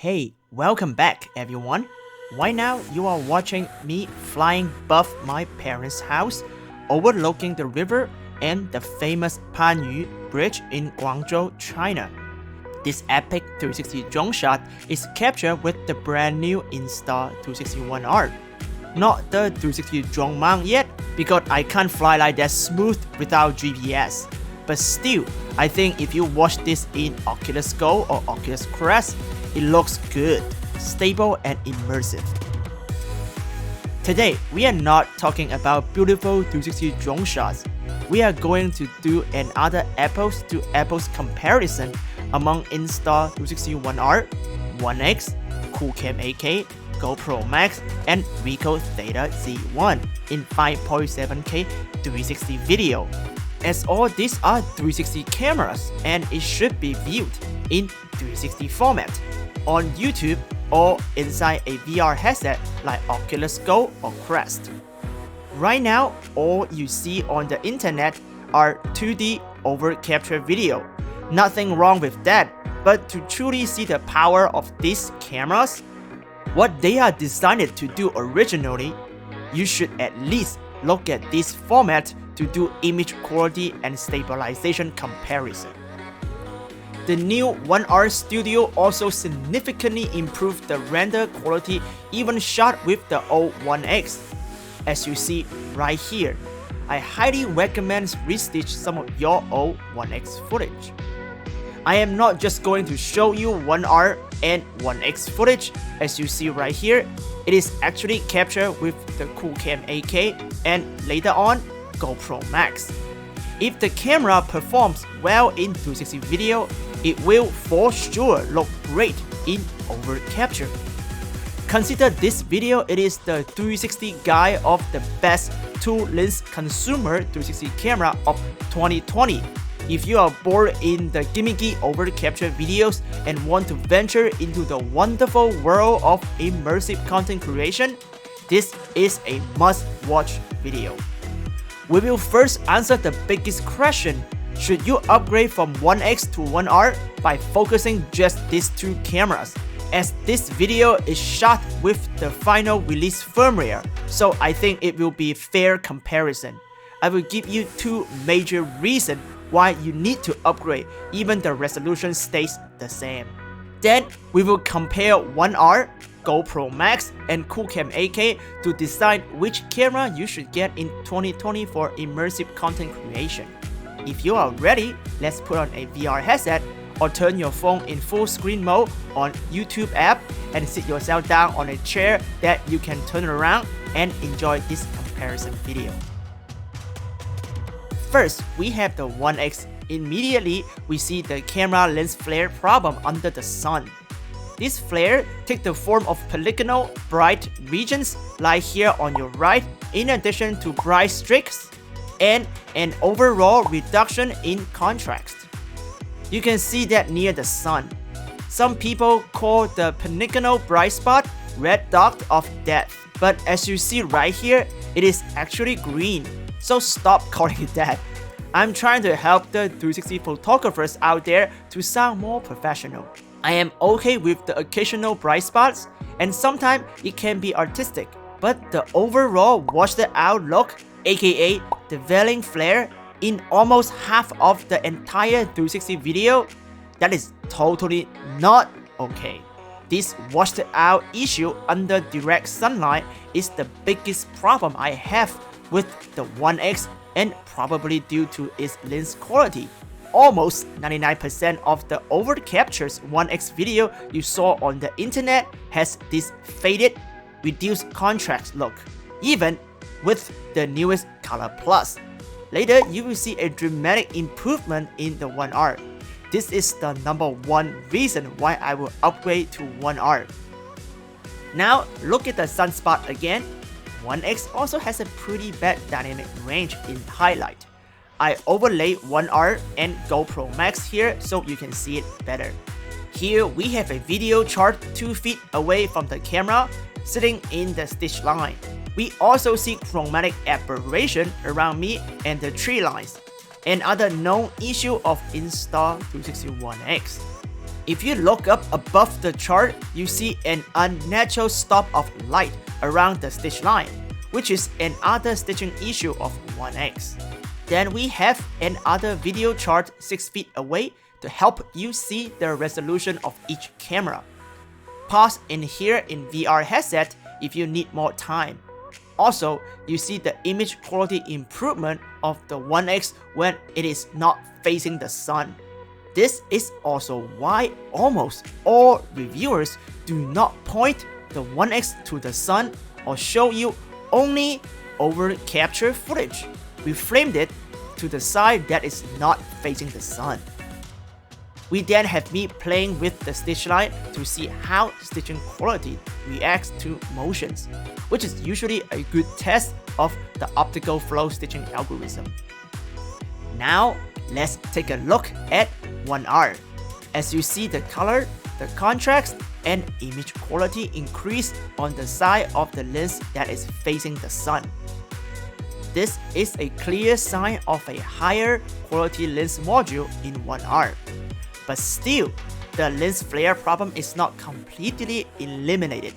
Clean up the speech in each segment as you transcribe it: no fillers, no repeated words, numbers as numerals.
Hey, welcome back everyone. Right now you are watching me flying above my parents' house, overlooking the river and the famous Panyu Bridge in Guangzhou, China. This epic 360 drone shot is captured with the brand new Insta360 ONE R. Not the 360 drone mount yet, because I can't fly like that smooth without GPS. But still, I think if you watch this in Oculus Go or Oculus Quest, it looks good, stable and immersive. Today, we are not talking about beautiful 360 drone shots. We are going to do another apples to apples comparison among Insta360 ONE R, ONE X, Qoocam AK, GoPro MAX, and Ricoh Theta Z1 in 5.7K 360 video. As all these are 360 cameras and it should be viewed in 360 format on YouTube or inside a VR headset like Oculus Go or Quest. Right now, all you see on the internet are 2D over capture video. Nothing wrong with that, but to truly see the power of these cameras, what they are designed to do originally, you should at least look at this format to do image quality and stabilization comparison. The new ONE R Studio also significantly improved the render quality even shot with the old ONE X. As you see right here, I highly recommend restitch some of your old ONE X footage. I am not just going to show you ONE R and ONE X footage. As you see right here, it is actually captured with the Qoocam AK and later on GoPro MAX. If the camera performs well in 360 video, it will for sure look great in over capture. Consider this video, it is the 360 guide of the best 2-lens consumer 360 camera of 2020. If you are bored in the gimmicky over capture videos and want to venture into the wonderful world of immersive content creation, this is a must-watch video. We will first answer the biggest question: should you upgrade from ONE X to ONE R by focusing just these two cameras? As this video is shot with the final release firmware, so I think it will be a fair comparison. I will give you two major reasons why you need to upgrade even the resolution stays the same. Then we will compare ONE R, GoPro MAX, and Qoocam AK to decide which camera you should get in 2020 for immersive content creation. If you are ready, let's put on a VR headset or turn your phone in full screen mode on YouTube app and sit yourself down on a chair that you can turn around and enjoy this comparison video. First, we have the ONE X. Immediately, we see the camera lens flare problem under the sun. This flare takes the form of polygonal, bright regions like here on your right, in addition to bright streaks and an overall reduction in contrast. You can see that near the sun. Some people call the polygonal bright spot red dot of death, but as you see right here, it is actually green, so stop calling it that. I'm trying to help the 360 photographers out there to sound more professional. I am okay with the occasional bright spots, and sometimes it can be artistic, but the overall washed out look, aka the veiling flare, in almost half of the entire 360 video, that is totally not okay. This washed out issue under direct sunlight is the biggest problem I have with the ONE X, and probably due to its lens quality. Almost 99% of the over captures ONE X video you saw on the internet has this faded, reduced contrast look, even with the newest Color Plus. Later, you will see a dramatic improvement in the ONE R. This is the number one reason why I will upgrade to ONE R. Now, look at the sunspot again. ONE X also has a pretty bad dynamic range in highlight. I overlaid ONE R and GoPro MAX here so you can see it better. Here we have a video chart 2 feet away from the camera, sitting in the stitch line. We also see chromatic aberration around me and the tree lines, another known issue of Insta360 ONE X. If you look up above the chart, you see an unnatural stop of light around the stitch line, which is another stitching issue of ONE X. Then we have another video chart 6 feet away to help you see the resolution of each camera. Pause in here in VR headset if you need more time. Also, you see the image quality improvement of the ONE X when it is not facing the sun. This is also why almost all reviewers do not point the ONE X to the sun or show you only over capture footage. We framed it to the side that is not facing the sun. We then have me playing with the stitch line to see how stitching quality reacts to motions, which is usually a good test of the optical flow stitching algorithm. Now, let's take a look at ONE R. As you see, the color, the contrast, and image quality increase on the side of the lens that is facing the sun. This is a clear sign of a higher quality lens module in ONE R. But still, the lens flare problem is not completely eliminated,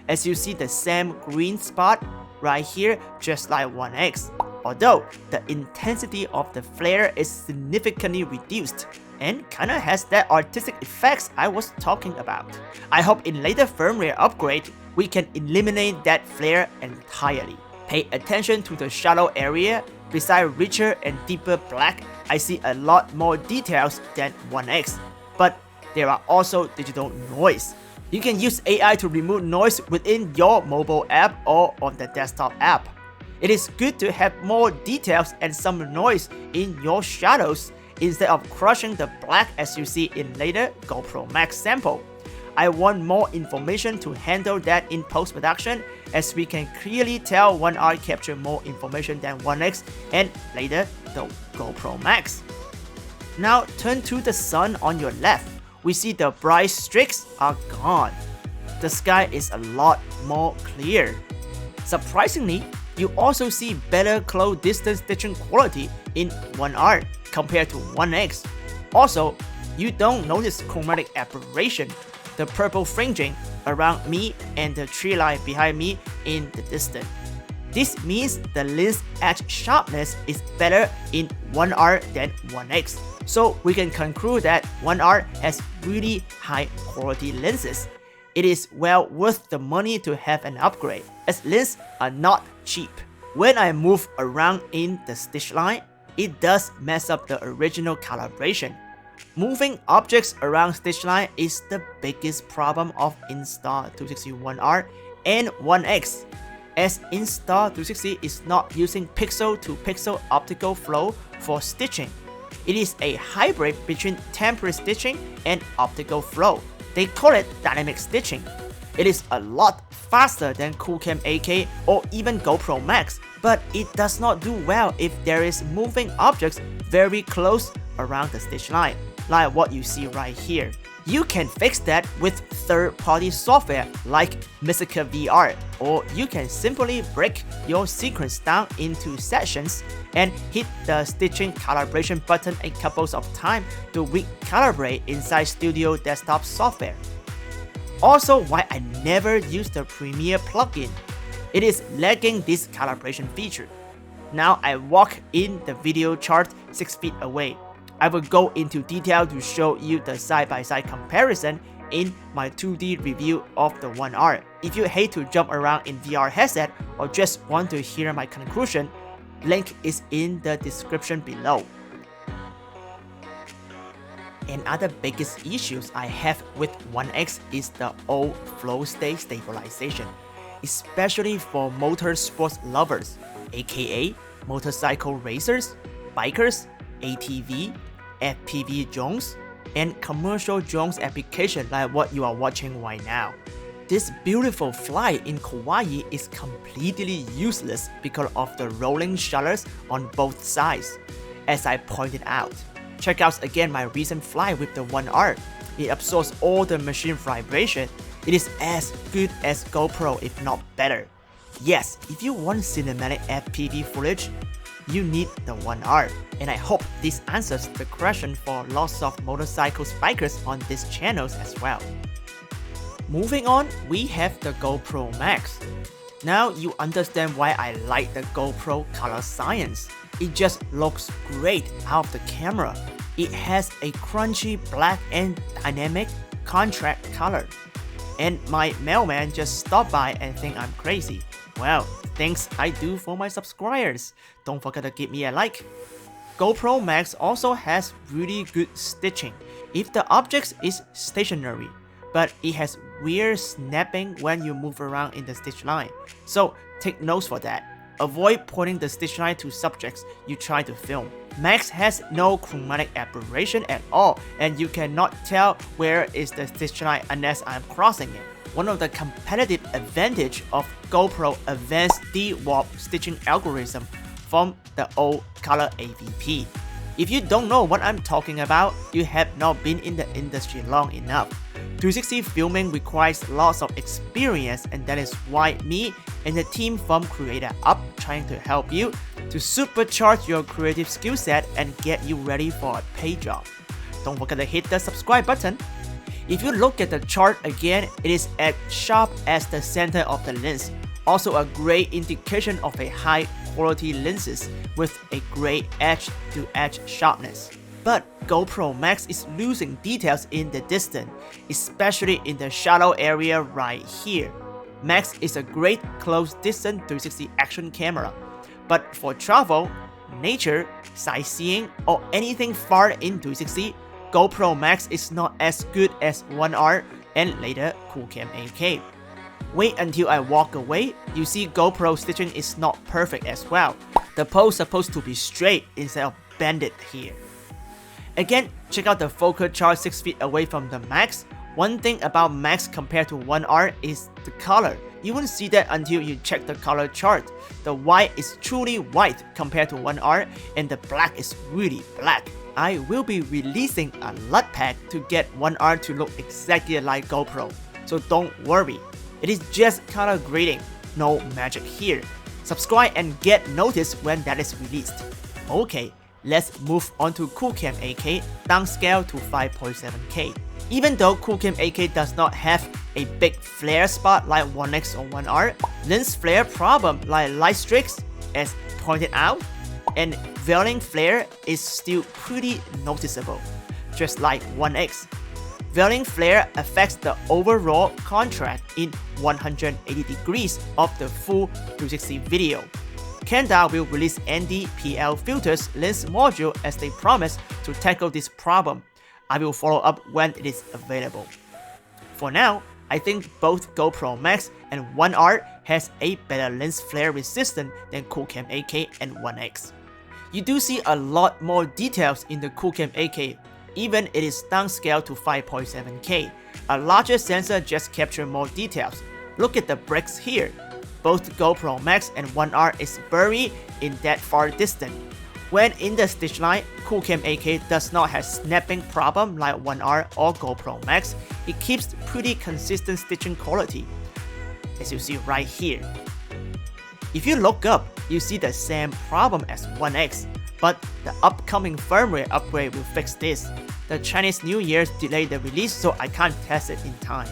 as you see the same green spot right here just like ONE X, although the intensity of the flare is significantly reduced and kinda has that artistic effects I was talking about. I hope in later firmware upgrade, we can eliminate that flare entirely. Pay attention to the shadow area. Beside richer and deeper black, I see a lot more details than ONE X, but there are also digital noise. You can use AI to remove noise within your mobile app or on the desktop app. It is good to have more details and some noise in your shadows instead of crushing the black as you see in later GoPro MAX sample. I want more information to handle that in post-production, as we can clearly tell ONE R captured more information than ONE X and later the GoPro MAX. Now turn to the sun on your left. We see the bright streaks are gone. The sky is a lot more clear. Surprisingly, you also see better close distance stitching quality in ONE R compared to ONE X. Also, you don't notice chromatic aberration, the purple fringing around me and the tree line behind me in the distance. This means the lens edge sharpness is better in ONE R than ONE X. So we can conclude that ONE R has really high quality lenses. It is well worth the money to have an upgrade, as lenses are not cheap. When I move around in the stitch line, it does mess up the original calibration. Moving objects around stitch line is the biggest problem of Insta360 ONE R and ONE X, as Insta360 is not using pixel-to-pixel optical flow for stitching. It is a hybrid between temporary stitching and optical flow. They call it dynamic stitching. It is a lot faster than Qoocam 8K or even GoPro MAX, but it does not do well if there is moving objects very close around the stitch line, like what you see right here. You can fix that with third-party software like Mystica VR, or you can simply break your sequence down into sections and hit the stitching calibration button a couple of times to recalibrate inside Studio desktop software. Also, why I never use the Premiere plugin. It is lagging this calibration feature. Now I walk in the video chart 6 feet away. I will go into detail to show you the side-by-side comparison in my 2D review of the ONE R. If you hate to jump around in VR headset or just want to hear my conclusion, link is in the description below. Another biggest issues I have with ONE X is the old FlowState stabilization, especially for motorsports lovers, aka motorcycle racers, bikers, ATV, FPV drones, and commercial drones application like what you are watching right now. This beautiful fly in Kauai is completely useless because of the rolling shutters on both sides, as I pointed out. Check out again my recent fly with the ONE R. It absorbs all the machine vibration. It is as good as GoPro, if not better. Yes, if you want cinematic FPV footage, you need the One R. And I hope this answers the question for lots of motorcycle bikers on this channel as well. Moving on, we have the GoPro MAX. Now you understand why I like the GoPro color science. It just looks great out of the camera. It has a crunchy black and dynamic contrast color. And my mailman just stopped by and think I'm crazy. Well, thanks I do for my subscribers. Don't forget to give me a like. GoPro MAX also has really good stitching if the object is stationary, but it has weird snapping when you move around in the stitch line. So take notes for that. Avoid pointing the stitch line to subjects you try to film. MAX has no chromatic aberration at all, and you cannot tell where is the stitch line unless I'm crossing it. One of the competitive advantage of GoPro advanced D-warp stitching algorithm from the old color AVP. If you don't know what I'm talking about, you have not been in the industry long enough. 360 filming requires lots of experience, and that is why me and the team from Creator Up trying to help you to supercharge your creative skill set and get you ready for a paid job. Don't forget to hit the subscribe button. If you look at the chart again, it is as sharp as the center of the lens, also a great indication of a high quality lenses with a great edge-to-edge sharpness. But GoPro MAX is losing details in the distance, especially in the shallow area right here. MAX is a great close-distance 360 action camera, but for travel, nature, sightseeing, or anything far in 360, GoPro MAX is not as good as One R and later Qoocam 8K. Wait until I walk away, you see GoPro stitching is not perfect as well. The pole is supposed to be straight instead of bended here. Again, check out the focal chart 6 feet away from the MAX. One thing about MAX compared to One R is the color. You won't see that until you check the color chart. The white is truly white compared to One R, and the black is really black. I will be releasing a LUT pack to get One R to look exactly like GoPro, so don't worry. It is just color grading, no magic here. Subscribe and get noticed when that is released. Okay, let's move on to Qoocam 8K downscale to 5.7K. Even though Qoocam 8K does not have a big flare spot like One X or One R, lens flare problem like light streaks, as pointed out, and veiling flare is still pretty noticeable, just like One X. Veiling flare affects the overall contrast in 180 degrees of the full 360 video. Kandao will release ND-PL filters lens module as they promise to tackle this problem. I will follow up when it is available. For now, I think both GoPro MAX and One R has a better lens flare resistance than Qoocam 8K and One X. You do see a lot more details in the Qoocam 8K, even it is downscaled to 5.7K. A larger sensor just captures more details. Look at the breaks here. Both GoPro MAX and One R is buried in that far distance. When in the stitch line, Qoocam 8K does not have snapping problem like One R or GoPro MAX. It keeps pretty consistent stitching quality, as you see right here. If you look up, you see the same problem as One X, but the upcoming firmware upgrade will fix this. The Chinese New Year delayed the release, so I can't test it in time.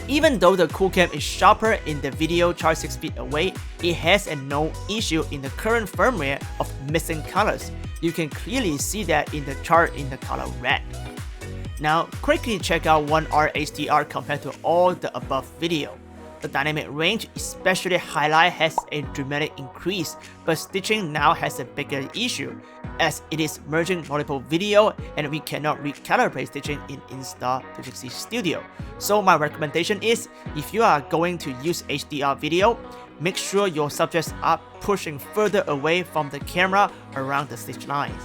Even though the Qoocam is sharper in the video chart 6 feet away, it has a known issue in the current firmware of missing colors. You can clearly see that in the chart in the color red. Now quickly check out One R HDR compared to all the above video. The dynamic range, especially highlight, has a dramatic increase, but stitching now has a bigger issue, as it is merging multiple video and we cannot recalibrate stitching in Insta360 Studio. So my recommendation is, if you are going to use HDR video, make sure your subjects are pushing further away from the camera around the stitch lines.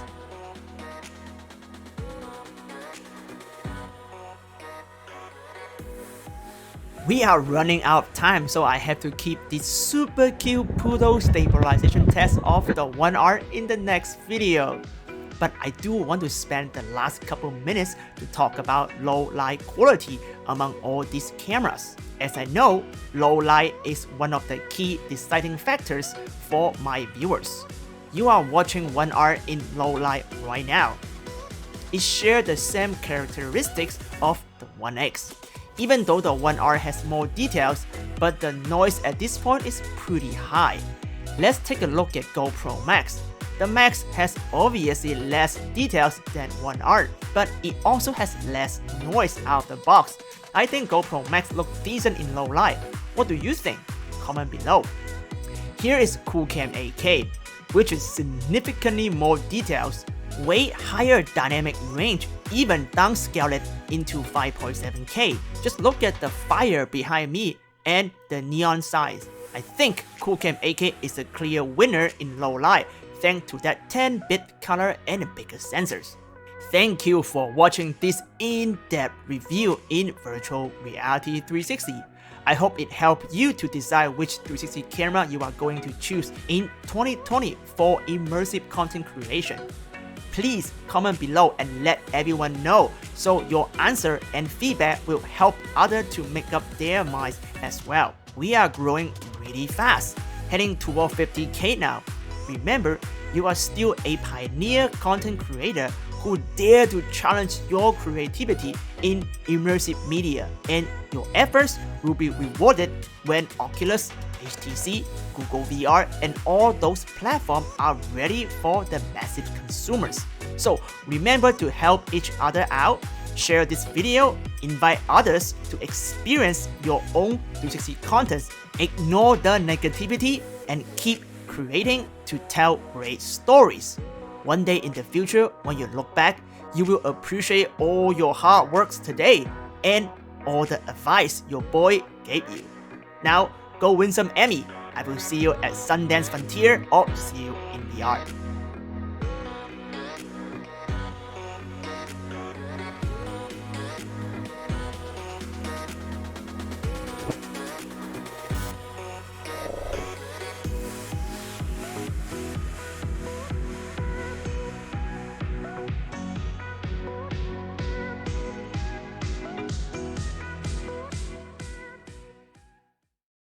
We are running out of time, so I have to keep this super cute Poodle stabilization test of the One R in the next video. But I do want to spend the last couple minutes to talk about low light quality among all these cameras, as I know low light is one of the key deciding factors for my viewers. You are watching One R in low light right now. It shares the same characteristics of the One X, even though the One R has more details, but the noise at this point is pretty high. Let's take a look at GoPro MAX. The Max has obviously less details than One R, but it also has less noise out of the box. I think GoPro MAX looks decent in low light. What do you think? Comment below. Here is Qoocam 8K, which is significantly more details, way higher dynamic range, even downscaled into 5.7K. Just look at the fire behind me and the neon size. I think Qoocam 8K is a clear winner in low light thanks to that 10-bit color and bigger sensors. Thank you for watching this in-depth review in Virtual Reality 360. I hope it helped you to decide which 360 camera you are going to choose in 2020 for immersive content creation. Please comment below and let everyone know so your answer and feedback will help others to make up their minds as well. We are growing really fast, heading toward 50K now. Remember, you are still a pioneer content creator who dare to challenge your creativity in immersive media, and your efforts will be rewarded when Oculus, HTC, Google VR, and all those platforms are ready for the massive consumers. So remember to help each other out, share this video, invite others to experience your own 360 content, ignore the negativity, and keep creating to tell great stories. One day in the future, when you look back, you will appreciate all your hard works today and all the advice your boy gave you. Now, go win some Emmy. I will see you at Sundance Frontier or see you in VR.